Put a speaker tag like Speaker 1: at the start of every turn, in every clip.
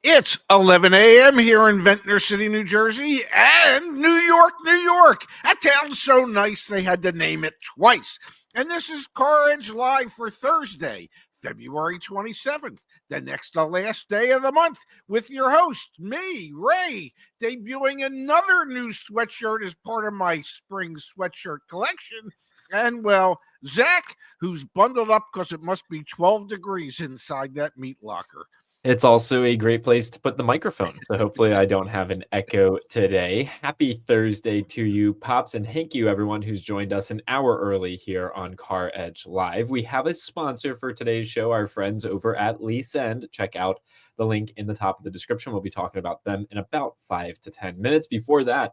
Speaker 1: It's 11 a.m. here in Ventnor City, New Jersey, and New York, New York. A town so nice they had to name it twice. And this is CarEdge Live for Thursday, February 27th, the next to last day of the month, with your host, me, Ray, debuting another new sweatshirt as part of my spring sweatshirt collection. And, well, Zach, who's bundled up because it must be 12 degrees inside that meat locker.
Speaker 2: It's also a great place to put the microphone, so hopefully I don't have an echo today. Happy Thursday to you, Pops, and thank you everyone who's joined us an hour early here on CarEdge Live. We have a sponsor for today's show, our friends over at Lease. Check out the link in the top of the description. We'll be talking about them in about 5 to 10 minutes. Before that,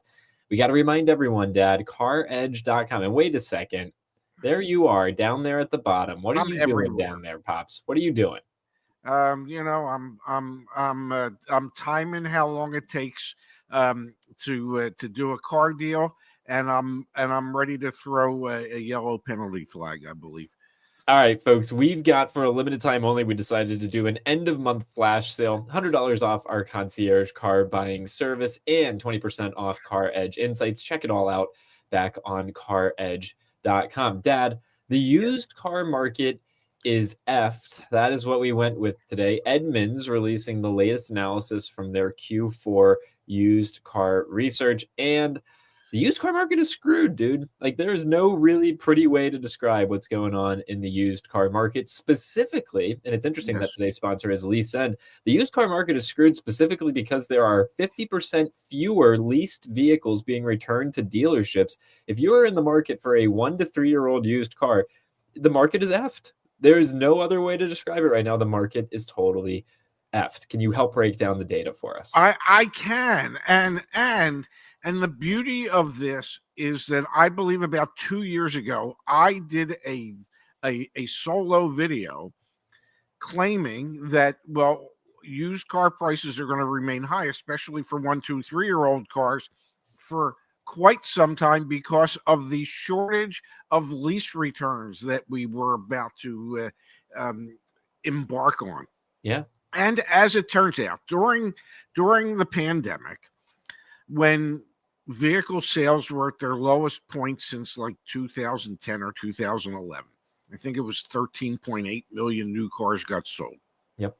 Speaker 2: we got to remind everyone, Dad, CarEdge.com. And wait a second, there you are down there at the bottom. What are you doing down there, Pops? What are you doing?
Speaker 1: I'm timing how long it takes to do a car deal, and I'm ready to throw a yellow penalty flag, I believe.
Speaker 2: All right, folks, we've got, for a limited time only, we decided to do an end-of-month flash sale, $100 off our concierge car buying service and 20% off CarEdge Insights. Check it all out back on CarEdge.com. Dad, the used car market is effed. That is what we went with today. Edmund's releasing the latest analysis from their Q4 used car research, and the used car market is screwed, dude. Like, there is no really pretty way to describe what's going on in the used car market specifically. And it's interesting that today's sponsor is Lease. The used car market is screwed specifically because there are 50% fewer leased vehicles being returned to dealerships. If you are in the market for a 1 to 3 year old used car, the market is effed. There is no other way to describe it right now. The market is totally effed. Can you help break down the data for us?
Speaker 1: I can. And the beauty of this is that I believe about 2 years ago, I did a solo video claiming that, well, used car prices are going to remain high, especially for 1, 2, 3 year old cars for quite some time because of the shortage of lease returns that we were about to embark on.
Speaker 2: Yeah.
Speaker 1: And as it turns out, during the pandemic, when vehicle sales were at their lowest point since like 2010 or 2011, I think it was 13.8 million new cars got sold.
Speaker 2: Yep.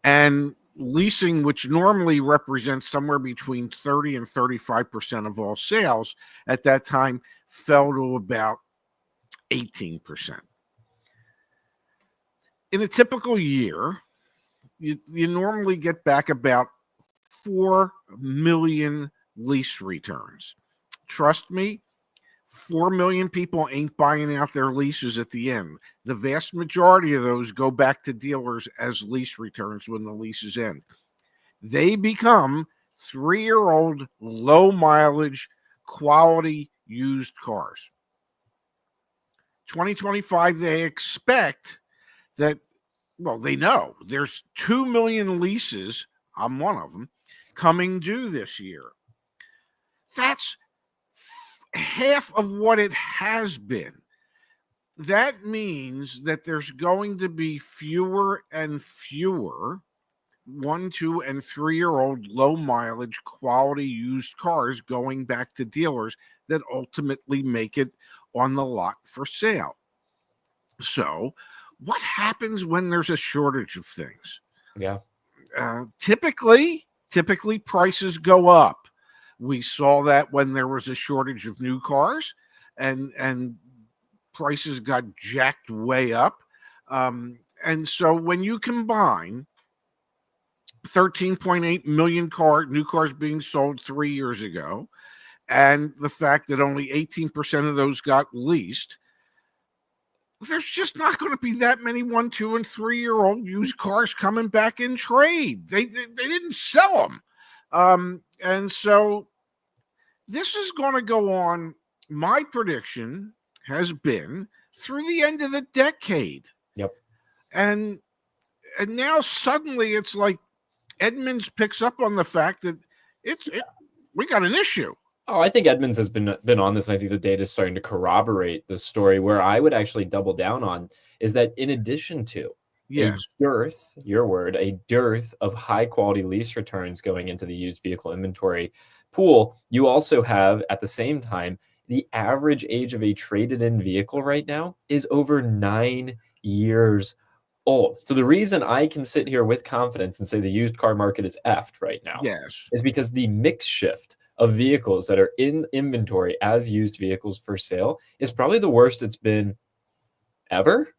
Speaker 1: And leasing, which normally represents somewhere between 30 and 35% of all sales, at that time fell to about 18%. In a typical year, you normally get back about 4 million lease returns. Trust me, 4 million people ain't buying out their leases at the end. The vast majority of those go back to dealers as lease returns when the leases end. They become 3-year-old, low mileage, quality used cars. 2025, they expect that, well, they know there's 2 million leases, I'm one of them, coming due this year. That's half of what it has been. That means that there's going to be fewer and fewer 1, 2, and 3 year old low mileage quality used cars going back to dealers that ultimately make it on the lot for sale. So what happens when there's a shortage of things?
Speaker 2: Yeah.
Speaker 1: Typically prices go up. We saw that when there was a shortage of new cars and prices got jacked way up. And so when you combine 13.8 million new cars being sold 3 years ago and the fact that only 18% of those got leased, there's just not going to be that many 1, 2, and 3 year old used cars coming back in trade. They didn't sell them. And so this is going to go on. My prediction has been through the end of the decade.
Speaker 2: Yep.
Speaker 1: And now suddenly it's like Edmunds picks up on the fact that we got an issue.
Speaker 2: Oh, I think Edmunds has been on this, and I think the data is starting to corroborate the story. Where I would actually double down on is that in addition to
Speaker 1: Yes.
Speaker 2: dearth, your word, a dearth of high quality lease returns going into the used vehicle inventory pool. You also have, at the same time, the average age of a traded in vehicle right now is over 9 years old. So the reason I can sit here with confidence and say the used car market is effed right now
Speaker 1: Yes.
Speaker 2: is because the mix shift of vehicles that are in inventory as used vehicles for sale is probably the worst it's been ever.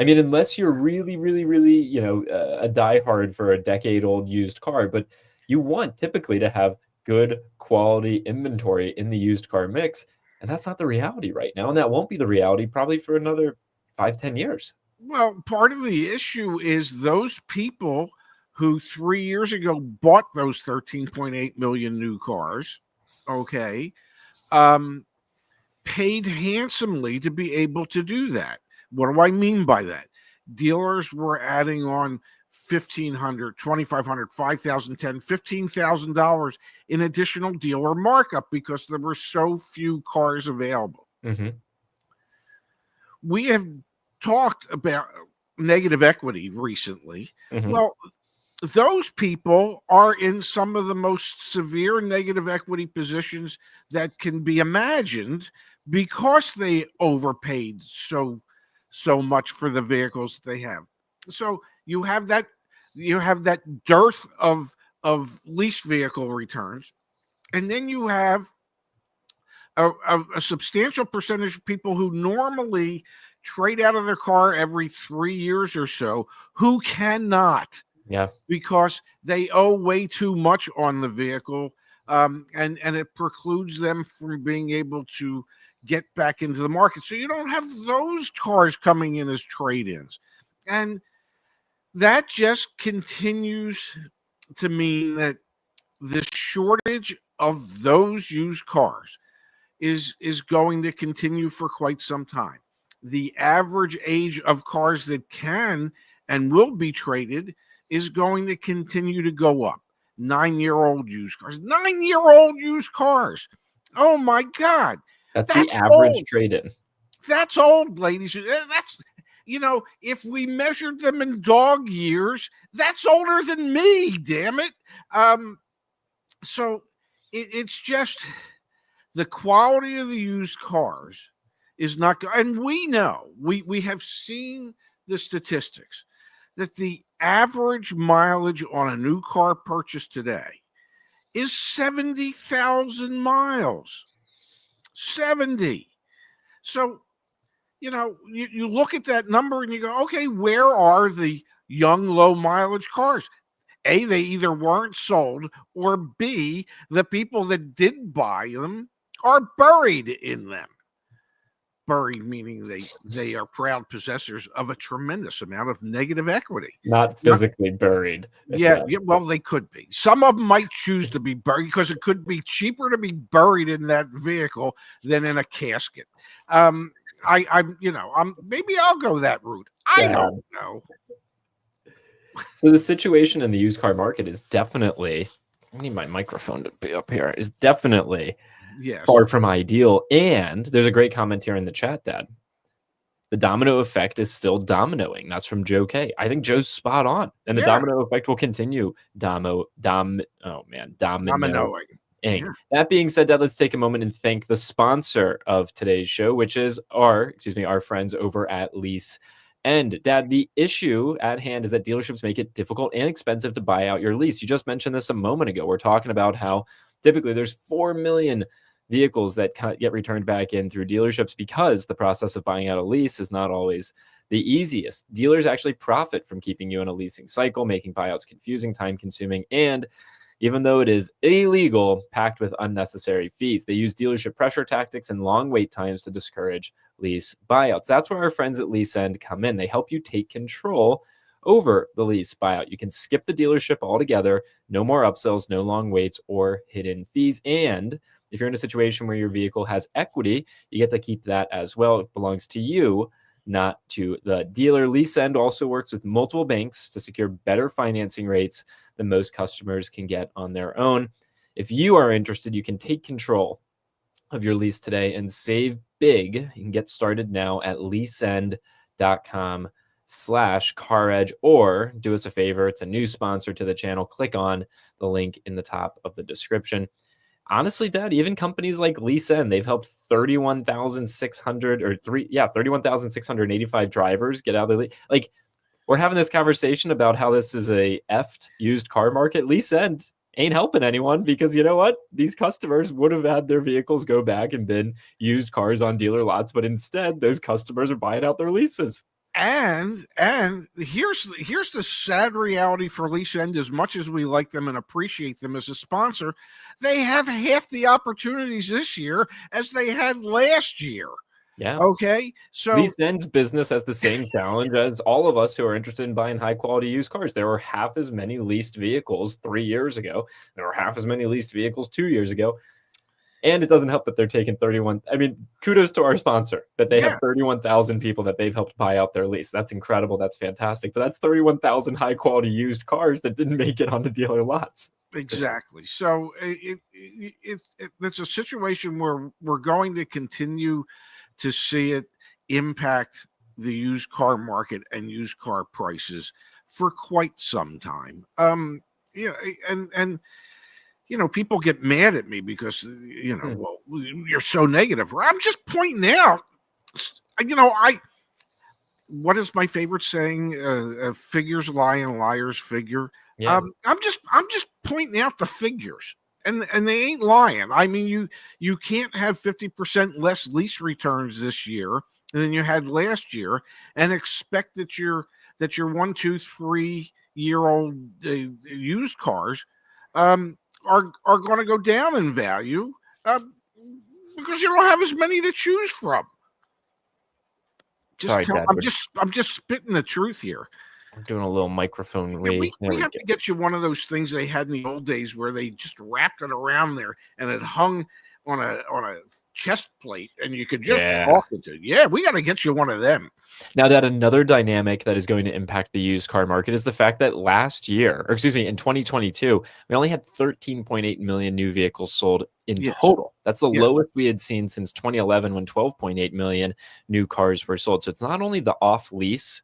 Speaker 2: I mean, unless you're really, really, really, a diehard for a decade-old used car, but you want typically to have good quality inventory in the used car mix, and that's not the reality right now, and that won't be the reality probably for another 5, 10 years.
Speaker 1: Well, part of the issue is those people who 3 years ago bought those 13.8 million new cars, okay, um, paid handsomely to be able to do that. What do I mean by that? Dealers were adding on $1,500, $2,500, $5,000, $10,000, $15,000 in additional dealer markup because there were so few cars available.
Speaker 2: Mhm,
Speaker 1: We have talked about negative equity recently.
Speaker 2: mhm.
Speaker 1: Well, those people are in some of the most severe negative equity positions that can be imagined because they overpaid so much for the vehicles that they have. So you have that dearth of lease vehicle returns, and then you have a substantial percentage of people who normally trade out of their car every 3 years or so who cannot
Speaker 2: Yeah.
Speaker 1: because they owe way too much on the vehicle, and it precludes them from being able to get back into the market. So you don't have those cars coming in as trade-ins, and that just continues to mean that the shortage of those used cars is going to continue for quite some time. The average age of cars that can and will be traded is going to continue to go up. 9-year-old used cars. 9-year-old used cars. Oh my God.
Speaker 2: That's the
Speaker 1: That's
Speaker 2: average
Speaker 1: old.
Speaker 2: trade-in.
Speaker 1: That's old, ladies. That's, if we measured them in dog years, that's older than me, damn it. So it's just the quality of the used cars is not good. And we know, we have seen the statistics that the average mileage on a new car purchase today is 70,000 miles. 70. So, you look at that number and you go, okay, where are the young, low mileage cars? A, they either weren't sold, or B, the people that did buy them are buried in them. Buried meaning they are proud possessors of a tremendous amount of negative equity.
Speaker 2: Not
Speaker 1: Not,
Speaker 2: physically buried.
Speaker 1: yeah, yeah, well, they could be. Some of them might choose to be buried because it could be cheaper to be buried in that vehicle than in a casket. I'm maybe I'll go that route. I
Speaker 2: Yeah.
Speaker 1: don't know.
Speaker 2: So the situation in the used car market is definitely, I need my microphone to be up here, is definitely
Speaker 1: Yes.
Speaker 2: far from ideal. And there's a great comment here in the chat, Dad. The domino effect is still dominoing. That's from Joe K. I think Joe's spot on. And the
Speaker 1: Yeah.
Speaker 2: domino effect will continue dominoing.
Speaker 1: Dominoing. Yeah.
Speaker 2: That being said, Dad, let's take a moment and thank the sponsor of today's show, which is our friends over at Lease. And Dad, the issue at hand is that dealerships make it difficult and expensive to buy out your lease. You just mentioned this a moment ago. We're talking about how typically there's 4 million vehicles that get returned back in through dealerships because the process of buying out a lease is not always the easiest. Dealers actually profit from keeping you in a leasing cycle, making buyouts confusing, time consuming, and even though it is illegal, packed with unnecessary fees. They use dealership pressure tactics and long wait times to discourage lease buyouts. That's where our friends at Lease End come in. They help you take control over the lease buyout. You can skip the dealership altogether. No more upsells, no long waits or hidden fees. And if you're in a situation where your vehicle has equity, you get to keep that as well. It belongs to you, not to the dealer. Lease End also works with multiple banks to secure better financing rates than most customers can get on their own. If you are interested, you can take control of your lease today and save big. You can get started now at leaseend.com CarEdge, or do us a favor. It's a new sponsor to the channel. Click on the link in the top of the description. Honestly, Dad, even companies like Lease, they've helped 31,600 or 31,685 drivers get out of their like. We're having this conversation about how this is a effed used car market. Lease ain't helping anyone, because you know what? These customers would have had their vehicles go back and been used cars on dealer lots, but instead those customers are buying out their leases.
Speaker 1: And here's the sad reality for Lease End. As much as we like them and appreciate them as a sponsor, they have half the opportunities this year as they had last year.
Speaker 2: Yeah.
Speaker 1: Okay. So
Speaker 2: Lease End's business has the same challenge as all of us who are interested in buying high quality used cars. There were half as many leased vehicles 3 years ago. There were half as many leased vehicles 2 years ago. And it doesn't help that they're taking 31. I mean, kudos to our sponsor that they have 31,000 people that they've helped buy out their lease. That's incredible. That's fantastic. But that's 31,000 high quality used cars that didn't make it onto dealer lots.
Speaker 1: Exactly. So it's a situation where we're going to continue to see it impact the used car market and used car prices for quite some time. And people get mad at me because, well, you're so negative. I'm just pointing out, what is my favorite saying? Figures lie and liars figure.
Speaker 2: Yeah.
Speaker 1: I'm just pointing out the figures, and they ain't lying. I mean, you can't have 50% less lease returns this year than you had last year and expect that your 1, 2, 3 year old used cars are going to go down in value because you don't have as many to choose from.
Speaker 2: Sorry, Dad.
Speaker 1: I'm just spitting the truth here.
Speaker 2: We're doing a little microphone raise.
Speaker 1: We have to get you one of those things they had in the old days where they just wrapped it around there and it hung on a chest plate and you could just talk into it. Yeah, we got to get you one of them.
Speaker 2: Now, that another dynamic that is going to impact the used car market is the fact that in 2022, we only had 13.8 million new vehicles sold in total. That's the lowest we had seen since 2011, when 12.8 million new cars were sold. So it's not only the off lease,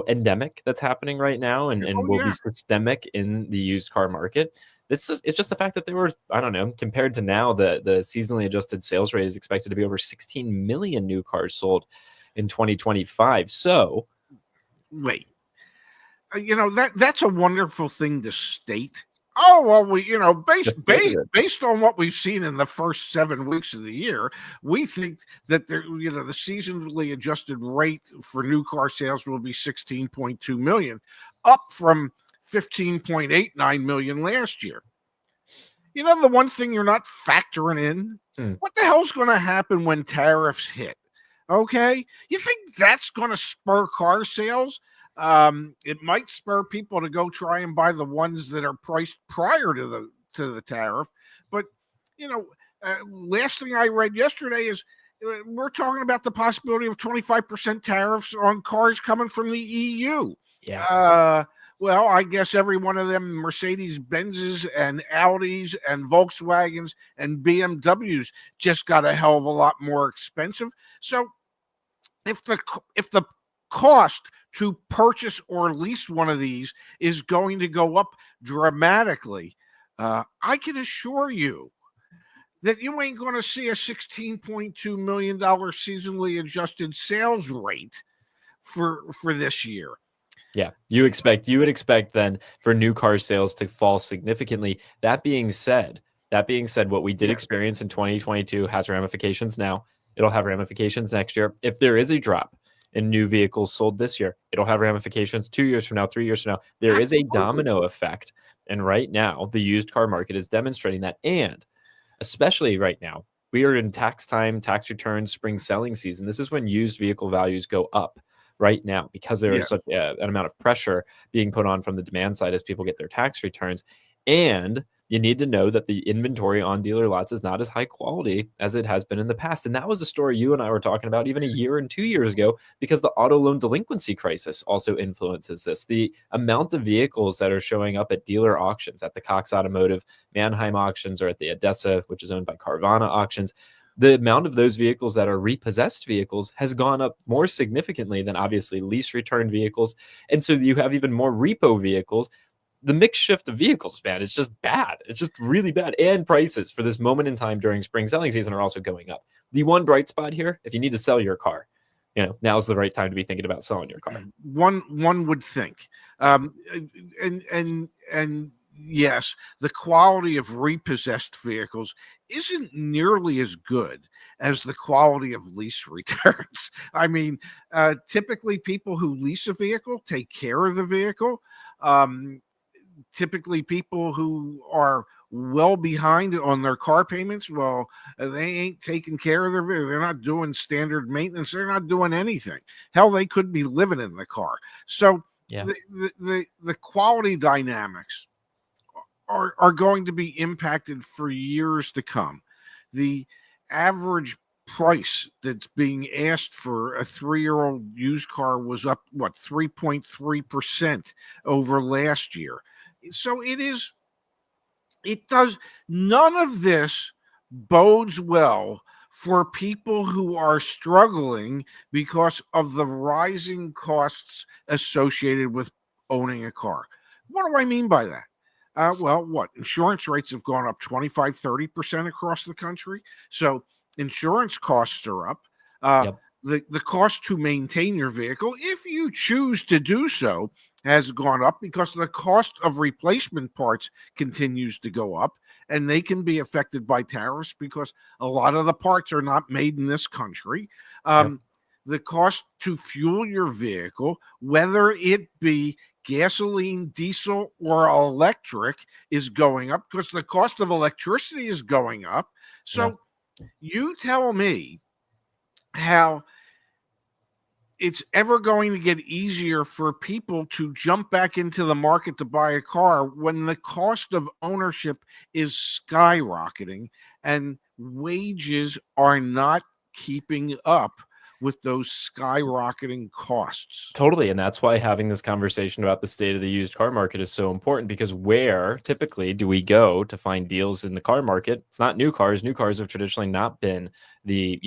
Speaker 2: endemic that's happening right now and will be systemic in the used car market. It's just the fact that there were, I don't know, compared to now, the seasonally adjusted sales rate is expected to be over 16 million new cars sold in 2025. So
Speaker 1: wait, that's a wonderful thing to state. Oh, well, based on what we've seen in the first 7 weeks of the year, we think that the seasonally adjusted rate for new car sales will be 16.2 million, up from 15.89 million last year. The one thing you're not factoring in, what the hell's going to happen when tariffs hit? Okay, you think that's going to spur car sales? It might spur people to go try and buy the ones that are priced prior to the tariff. But last thing I read yesterday is we're talking about the possibility of 25% tariffs on cars coming from the EU.
Speaker 2: Yeah.
Speaker 1: Well, I guess every one of them Mercedes Benzes and Audis and Volkswagens and BMWs just got a hell of a lot more expensive. So if the cost to purchase or lease one of these is going to go up dramatically, I can assure you that you ain't going to see a $16.2 million seasonally adjusted sales rate for this year.
Speaker 2: Yeah, you would expect then for new car sales to fall significantly. That being said, what we did experience in 2022 has ramifications now. It'll have ramifications next year. If there is a drop in new vehicles sold this year, it'll have ramifications 2 years from now, 3 years from now. There is a domino effect. And right now, the used car market is demonstrating that. And especially right now, we are in tax time, tax returns, spring selling season. This is when used vehicle values go up right now, because there is such an amount of pressure being put on from the demand side as people get their tax returns. And you need to know that the inventory on dealer lots is not as high quality as it has been in the past. And that was a story you and I were talking about even a year and 2 years ago, because the auto loan delinquency crisis also influences this. The amount of vehicles that are showing up at dealer auctions, at the Cox Automotive, Mannheim auctions, or at the Odessa, which is owned by Carvana auctions, the amount of those vehicles that are repossessed vehicles has gone up more significantly than obviously lease return vehicles. And so you have even more repo vehicles. The mix shift of vehicles, man, is just bad. It's just really bad. And prices for this moment in time during spring selling season are also going up. The one bright spot here, if you need to sell your car, now's the right time to be thinking about selling your car.
Speaker 1: One would think, and yes, the quality of repossessed vehicles isn't nearly as good as the quality of lease returns. I mean, typically people who lease a vehicle take care of the vehicle. Typically people who are well behind on their car payments, well, they ain't taking care of they're not doing standard maintenance, they're not doing anything. Hell, they could be living in the car. So
Speaker 2: Yeah.
Speaker 1: the quality dynamics are going to be impacted for years to come. The average price that's being asked for a 3-year-old used car was up 3.3% over last year. So it does, none of this bodes well for people who are struggling because of the rising costs associated with owning a car. What do I mean by that? Insurance rates have gone up 25-30% across the country. So insurance costs are up.
Speaker 2: Yep.
Speaker 1: The cost to maintain your vehicle, if you choose to do so, has gone up because the cost of replacement parts continues to go up, and they can be affected by tariffs because a lot of the parts are not made in this country.
Speaker 2: Yep.
Speaker 1: The cost to fuel your vehicle, whether it be gasoline, diesel, or electric, is going up because the cost of electricity is going up. So you tell me how it's ever going to get easier for people to jump back into the market to buy a car when the cost of ownership is skyrocketing and wages are not keeping up with those skyrocketing costs.
Speaker 2: Totally. And that's why having this conversation about the state of the used car market is so important, because where typically do we go to find deals in the car market? It's not new cars. New cars have traditionally not been the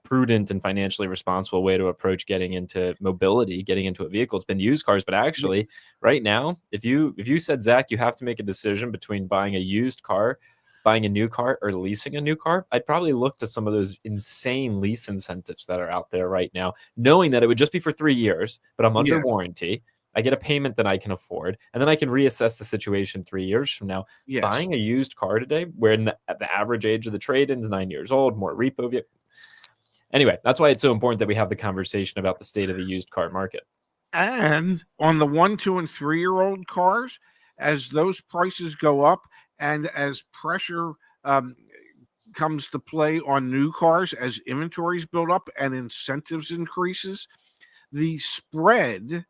Speaker 2: prudent and financially responsible way to approach getting into mobility, getting into a vehicle. It's been used cars. But actually, right now, if you said, Zach, you have to make a decision between buying a used car, buying a new car, or leasing a new car, I'd probably look to some of those insane lease incentives that are out there right now, knowing that it would just be for 3 years, but I'm under warranty. I get a payment that I can afford, and then I can reassess the situation 3 years from now.
Speaker 1: Yes.
Speaker 2: Buying a used car today, where the average age of the trade-in is 9 years old, more repo vehicle. Anyway, that's why it's so important that we have the conversation about the state of the used car market.
Speaker 1: And on the 1, 2, and 3-year-old cars, as those prices go up and as pressure comes to play on new cars, as inventories build up and incentives increases, the spread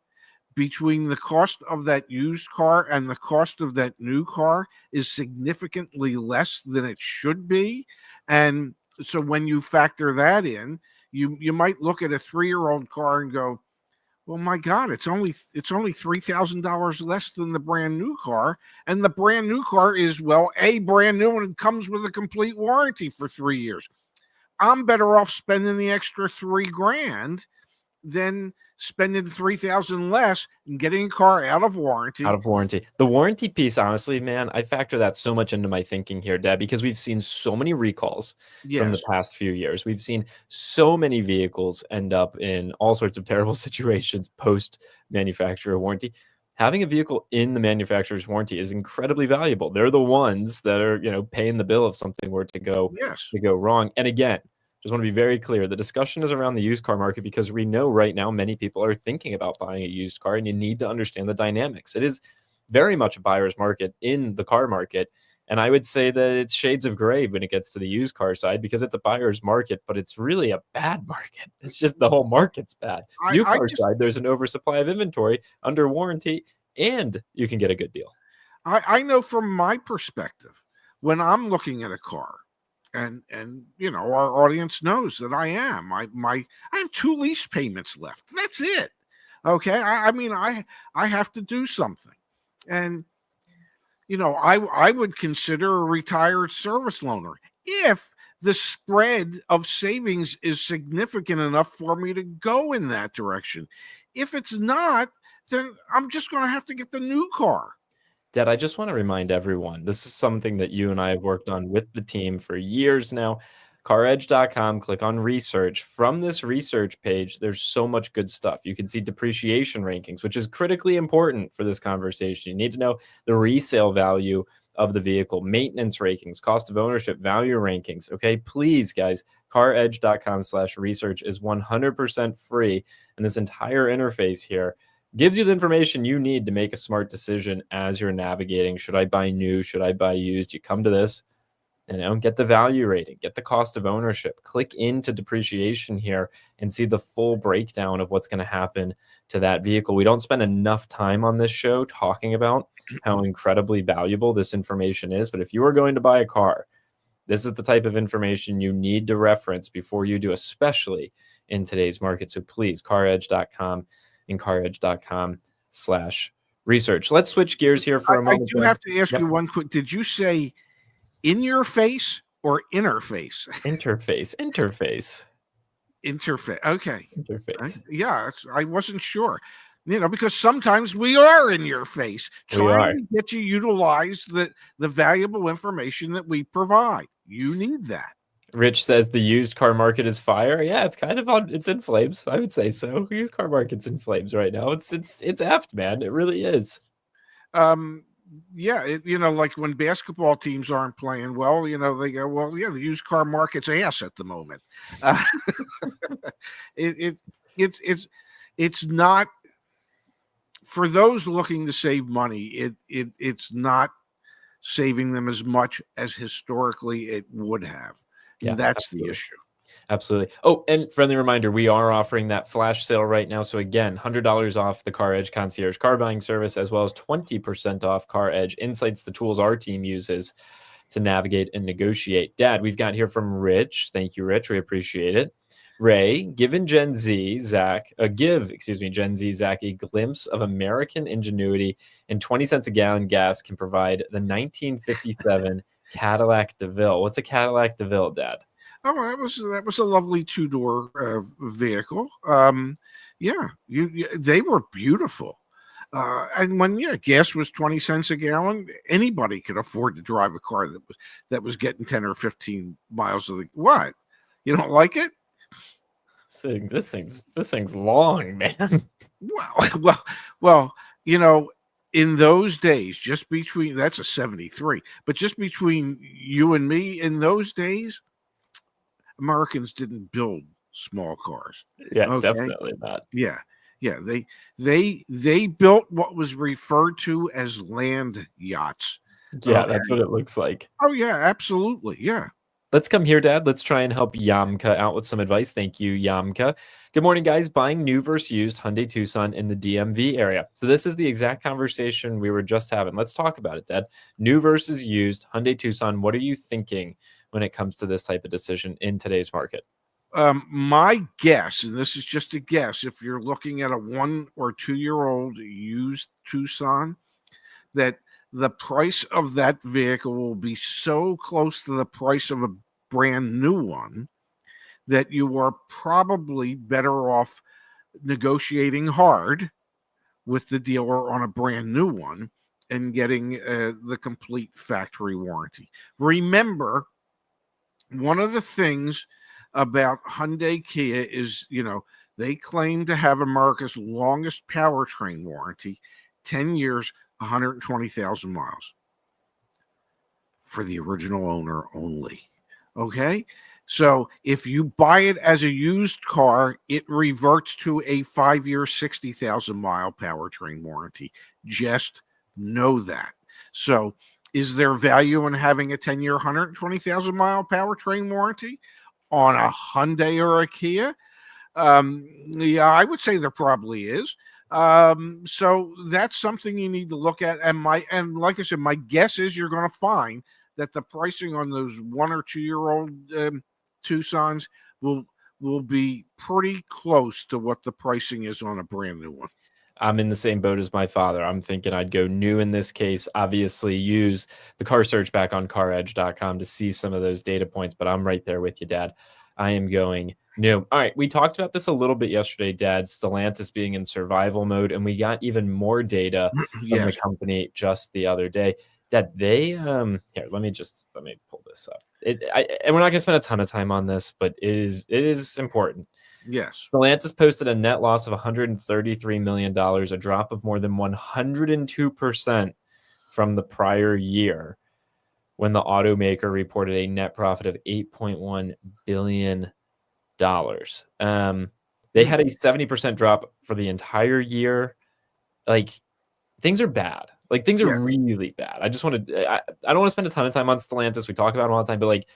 Speaker 1: between the cost of that used car and the cost of that new car is significantly less than it should be. And so when you factor that in, you might look at a 3-year-old car and go, well, my God, it's only $3,000 less than the brand new car, and the brand new car is a brand new and it comes with a complete warranty for 3 years. I'm better off spending the extra $3,000 than spending $3,000 less and getting a car out of warranty.
Speaker 2: Out of warranty. The warranty piece, honestly, man, I factor that so much into my thinking here, Dad, because we've seen so many recalls from the past few years. We've seen so many vehicles end up in all sorts of terrible situations post manufacturer warranty. Having a vehicle in the manufacturer's warranty is incredibly valuable. They're the ones that are, paying the bill if something were to go wrong. And again, just want to be very clear. The discussion is around the used car market because we know right now many people are thinking about buying a used car, and you need to understand the dynamics. It is very much a buyer's market in the car market. And I would say that it's shades of gray when it gets to the used car side, because it's a buyer's market, but it's really a bad market. It's just the whole market's bad. New car side, there's an oversupply of inventory, under warranty, and you can get a good deal.
Speaker 1: I know from my perspective, when I'm looking at a car, and our audience knows that I am. I have 2 lease payments left. That's it. Okay. I have to do something. And I would consider a retired service loaner if the spread of savings is significant enough for me to go in that direction. If it's not, then I'm just going to have to get the new car.
Speaker 2: Dad, I just want to remind everyone, this is something that you and I have worked on with the team for years now. CarEdge.com, click on research. From this research page, there's so much good stuff. You can see depreciation rankings, which is critically important for this conversation. You need to know the resale value of the vehicle, maintenance rankings, cost of ownership, value rankings. Okay, please, guys, CarEdge.com/research is 100% free. And this entire interface here gives you the information you need to make a smart decision as you're navigating. Should I buy new? Should I buy used? You come to this and get the value rating, get the cost of ownership, click into depreciation here and see the full breakdown of what's going to happen to that vehicle. We don't spend enough time on this show talking about how incredibly valuable this information is. But if you are going to buy a car, this is the type of information you need to reference before you do, especially in today's market. So please, CarEdge.com and CarEdge.com/research. Let's switch gears here for a moment.
Speaker 1: I do have to ask you one quick. Did you say in your face or interface?
Speaker 2: Interface.
Speaker 1: Okay.
Speaker 2: Interface.
Speaker 1: Yeah, I wasn't sure. Because sometimes we are in your face trying to get you utilize the valuable information that we provide. You need that.
Speaker 2: Rich says the used car market is fire. Yeah, it's kind of it's in flames. I would say so. Used car market's in flames right now. It's effed, man. It really is.
Speaker 1: Yeah, like when basketball teams aren't playing well, they go, well, yeah, the used car market's ass at the moment. It's not for those looking to save money. It's not saving them as much as historically it would have.
Speaker 2: Yeah,
Speaker 1: that's
Speaker 2: absolutely.
Speaker 1: The issue.
Speaker 2: Absolutely. Oh, and friendly reminder, we are offering that flash sale right now. So again, $100 off the CarEdge concierge car buying service, as well as 20% off CarEdge Insights, the tools our team uses to navigate and negotiate. Dad, we've got here from Rich. Thank you, Rich. We appreciate it. Ray, give Gen Z Zach a glimpse of American ingenuity, and 20 cents a gallon gas can provide the 1957 Cadillac DeVille. What's a Cadillac DeVille, Dad?
Speaker 1: Oh, that was a lovely two-door vehicle. Yeah, they were beautiful. And when gas was 20 cents a gallon, anybody could afford to drive a car that was getting 10 or 15 miles of the what? You don't like it?
Speaker 2: This thing's long, man.
Speaker 1: Well, in those days, just between that's a 73, but just between you and me, in those days, Americans didn't build small cars.
Speaker 2: Yeah, okay? Definitely not.
Speaker 1: Yeah. They built what was referred to as land yachts.
Speaker 2: Yeah, okay? That's what it looks like.
Speaker 1: Oh yeah, absolutely. Yeah.
Speaker 2: Let's come here, Dad. Let's try and help Yamka out with some advice. Thank you, Yamka. Good morning, guys. Buying new versus used Hyundai Tucson in the DMV area. So this is the exact conversation we were just having. Let's talk about it, Dad. New versus used Hyundai Tucson. What are you thinking when it comes to this type of decision in today's market?
Speaker 1: My guess, and this is just a guess, if you're looking at a 1 or 2 year old used Tucson, that the price of that vehicle will be so close to the price of a brand new one that you are probably better off negotiating hard with the dealer on a brand new one and getting the complete factory warranty. Remember, one of the things about Hyundai Kia is, they claim to have America's longest powertrain warranty, 10 years, 120,000 miles for the original owner only. Okay? So if you buy it as a used car, it reverts to a 5-year, 60,000 mile powertrain warranty. Just know that. So is there value in having a 10-year, 120,000 mile powertrain warranty on a Hyundai or a Kia? Yeah, I would say there probably is. So that's something you need to look at. And like I said, my guess is you're going to find that the pricing on those 1 or 2 year old Tucsons will be pretty close to what the pricing is on a brand new one.
Speaker 2: I'm in the same boat as my father. I'm thinking I'd go new in this case. Obviously, use the car search back on CarEdge.com to see some of those data points, but I'm right there with you, Dad. I am going new. All right, we talked about this a little bit yesterday, Dad. Stellantis being in survival mode, and we got even more data from the
Speaker 1: Yes.
Speaker 2: company just the other day. Dad, they here. Let me pull this up. And we're not going to spend a ton of time on this, but it is important.
Speaker 1: Yes.
Speaker 2: Stellantis posted a net loss of $133 million, a drop of more than 102% from the prior year, when the automaker reported a net profit of $8.1 billion. They had a 70% drop for the entire year. Like, things are bad. Like, things are
Speaker 1: Yes.
Speaker 2: really bad. I don't want to spend a ton of time on Stellantis. We talk about it all the time, but like,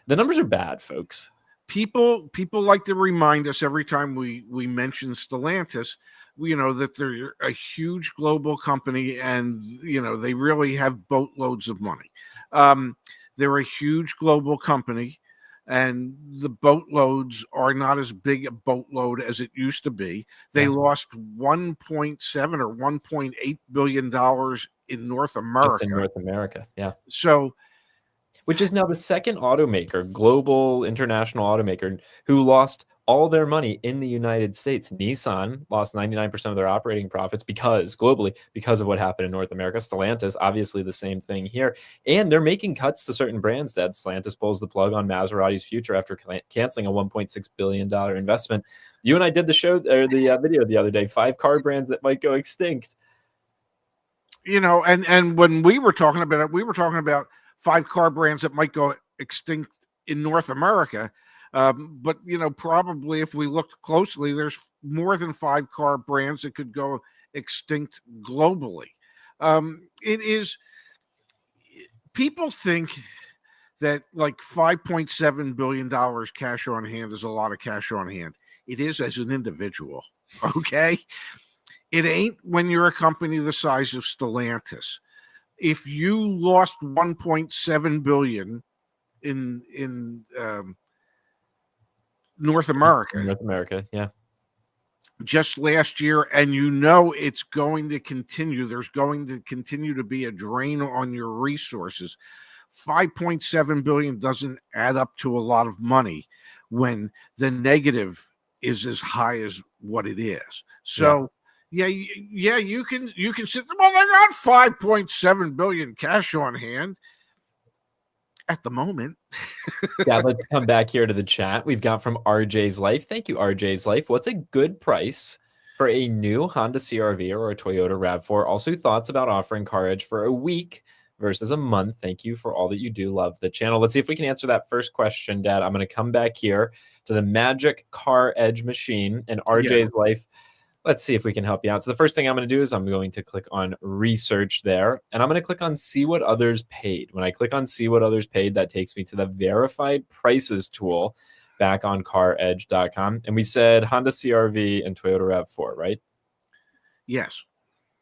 Speaker 2: the numbers are bad, folks.
Speaker 1: People like to remind us every time we mention Stellantis, that they're a huge global company, and they really have boatloads of money. They're a huge global company, and the boatloads are not as big a boatload as it used to be. They lost 1.7 or 1.8 billion dollars in North
Speaker 2: Just in
Speaker 1: America.
Speaker 2: North America, yeah.
Speaker 1: So,
Speaker 2: Which is now the second automaker, global international automaker, who lost all their money in the United States. Nissan lost 99% of their operating profits globally because of what happened in North America. Stellantis, obviously the same thing here. And they're making cuts to certain brands. That Stellantis pulls the plug on Maserati's future after canceling a $1.6 billion investment. You and I did the show or the video the other day, 5 car brands that might go extinct.
Speaker 1: and when we were talking about it, we were talking about 5 car brands that might go extinct in North America. But probably if we looked closely, there's more than 5 car brands that could go extinct globally. It is People think that like $5.7 billion cash on hand is a lot of cash on hand. It is as an individual. Okay. It ain't when you're a company the size of Stellantis. If you lost 1.7 billion in North America,
Speaker 2: North America, yeah,
Speaker 1: just last year, and it's going to continue, there's going to continue to be a drain on your resources. 5.7 billion doesn't add up to a lot of money when the negative is as high as what it is. So yeah, you can sit there. Well, I got 5.7 billion cash on hand at the moment.
Speaker 2: Yeah, let's come back here to the chat. We've got from RJ's Life. Thank you, RJ's Life. What's a good price for a new Honda CR-V or a Toyota RAV4? Also, thoughts about offering CarEdge for a week versus a month. Thank you for all that you do. Love the channel. Let's see if we can answer that first question, Dad. I'm going to come back here to the magic CarEdge machine and RJ's Life. Let's see if we can help you out. So the first thing I'm going to do is I'm going to click on research there, and I'm going to click on see what others paid. When I click on see what others paid, that takes me to the verified prices tool back on CarEdge.com. And we said Honda CR-V and Toyota RAV4, right?
Speaker 1: Yes.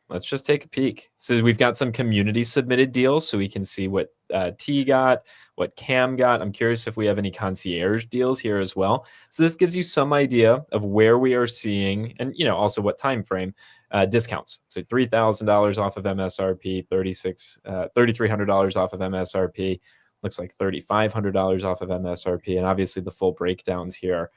Speaker 2: Let's just take a peek. So we've got some community submitted deals, so we can see what T got, what Cam got. I'm curious if we have any concierge deals here as well. So this gives you some idea of where we are seeing, and also what time frame discounts. So $3,000 off of MSRP, $3,300 off of MSRP. Looks like $3,500 off of MSRP, and obviously the full breakdowns here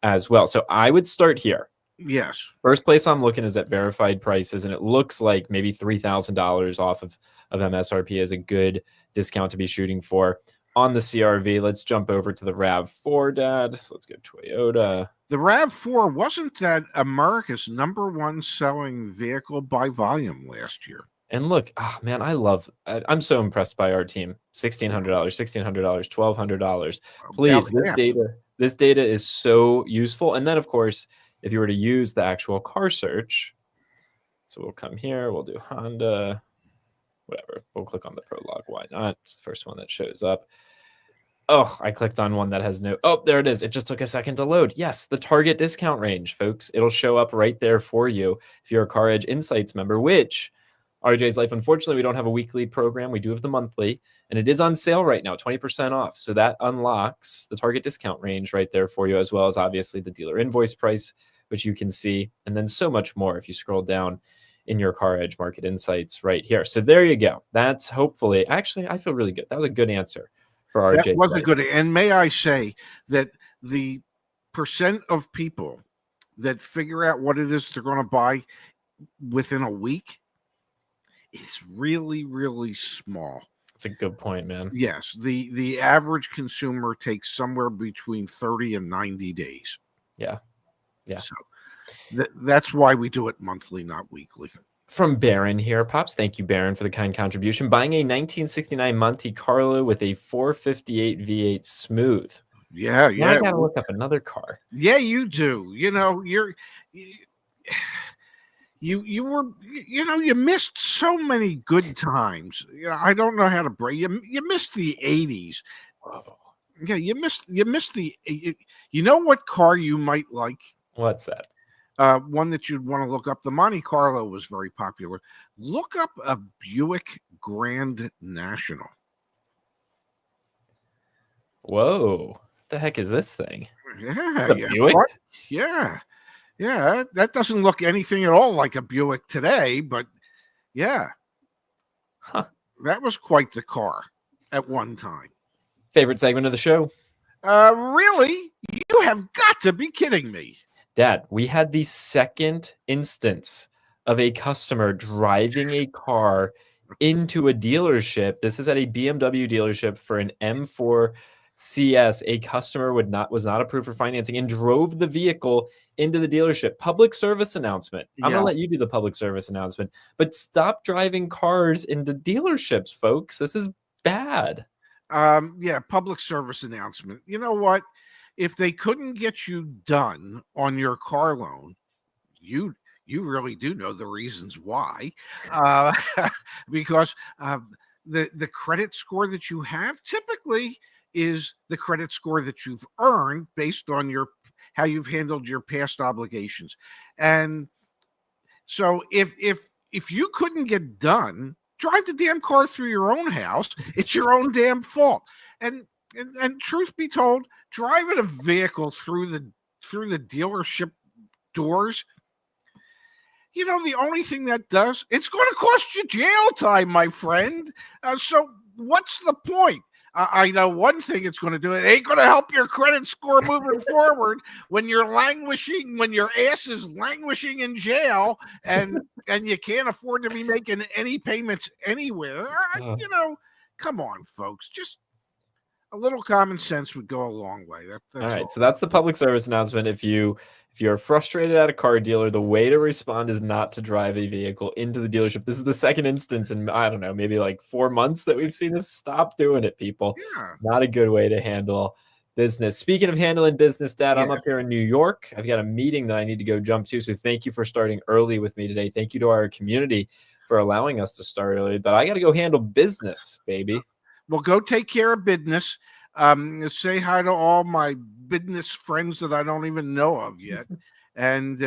Speaker 2: as well. So I would start here.
Speaker 1: Yes.
Speaker 2: First place I'm looking is at verified prices, and it looks like maybe $3,000 off of MSRP is a good discount to be shooting for. On the CR-V, let's jump over to the RAV4, Dad. So let's go Toyota.
Speaker 1: The RAV4, wasn't that America's #1 selling vehicle by volume last year?
Speaker 2: And look, man, I'm so impressed by our team. $1,600, $1,600, $1,200. Please, this data is so useful. And then, of course, if you were to use the actual car search, so we'll come here, we'll do Honda, whatever. We'll click on the prologue. Why not? It's the first one that shows up. Oh, I clicked on one that has no. Oh, there it is. It just took a second to load. Yes, the target discount range, folks. It'll show up right there for you if you're a CarEdge Insights member, which RJ's Life, unfortunately, we don't have a weekly program. We do have the monthly, and it is on sale right now, 20% off. So that unlocks the target discount range right there for you, as well as obviously the dealer invoice price, which you can see, and then so much more if you scroll down in your CarEdge market insights right here. So there you go. That's hopefully, actually, I feel really good. That was a good answer for
Speaker 1: That
Speaker 2: RJ.
Speaker 1: was a good, and may I say that the percent of people that figure out what it is they're going to buy within a week is really, really small.
Speaker 2: That's a good point, man.
Speaker 1: Yes, the average consumer takes somewhere between 30 and 90 days.
Speaker 2: Yeah.
Speaker 1: So that's why we do it monthly, not weekly.
Speaker 2: From Baron here. Pops, thank you, Baron, for the kind contribution. Buying a 1969 Monte Carlo with a 458 V8 smooth.
Speaker 1: Yeah.
Speaker 2: Now I gotta look up another car.
Speaker 1: Yeah, you do. You missed so many good times. I don't know how to break. You missed the 80s.
Speaker 2: Whoa.
Speaker 1: Yeah, you missed the. You know what car you might like?
Speaker 2: What's that?
Speaker 1: One that you'd want to look up. The Monte Carlo was very popular. Look up a Buick Grand National.
Speaker 2: Whoa. What the heck is this thing?
Speaker 1: Yeah.
Speaker 2: Buick?
Speaker 1: Yeah. That doesn't look anything at all like a Buick today, but yeah.
Speaker 2: Huh.
Speaker 1: That was quite the car at one time.
Speaker 2: Favorite segment of the show?
Speaker 1: Really? You have got to be kidding me.
Speaker 2: Dad, we had the second instance of a customer driving a car into a dealership. This is at a BMW dealership for an M4 CS. A customer was not approved for financing and drove the vehicle into the dealership. Public service announcement. I'm going to let you do the public service announcement, but stop driving cars into dealerships, folks. This is bad.
Speaker 1: Public service announcement. You know what? If they couldn't get you done on your car loan, you really do know the reasons why. Because the credit score that you have typically is the credit score that you've earned based on how you've handled your past obligations. And so if you couldn't get done, drive the damn car through your own house. It's your own damn fault. And truth be told, driving a vehicle through the dealership doors, the only thing that does, it's going to cost you jail time, my friend. So what's the point? I know one thing it's going to do. It ain't going to help your credit score moving forward when your ass is languishing in jail and you can't afford to be making any payments anywhere. Come on, folks. Just a little common sense would go a long way. That's
Speaker 2: all right. So that's the public service announcement. If you're frustrated at a car dealer, the way to respond is not to drive a vehicle into the dealership. This is the second instance in, I don't know, maybe like 4 months that we've seen this. Stop doing it, people.
Speaker 1: Yeah.
Speaker 2: Not a good way to handle business. Speaking of handling business, Dad, I'm up here in New York. I've got a meeting that I need to go jump to. So thank you for starting early with me today. Thank you to our community for allowing us to start early. But I got to go handle business, baby.
Speaker 1: Well, go take care of business. Say hi to all my business friends that I don't even know of yet. And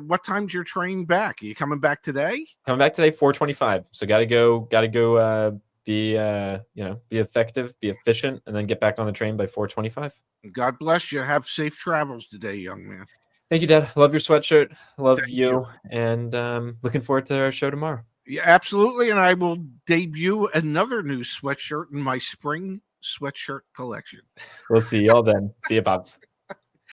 Speaker 1: what time's your train back? Are you coming back today?
Speaker 2: Coming back today, 4:25. So gotta go be effective, be efficient, and then get back on the train by 4:25.
Speaker 1: God bless you. Have safe travels today, young man.
Speaker 2: Thank you, Dad. Love your sweatshirt. Love you. And looking forward to our show tomorrow.
Speaker 1: Yeah, absolutely. And I will debut another new sweatshirt in my spring sweatshirt collection.
Speaker 2: We'll see y'all then. See you, Pops.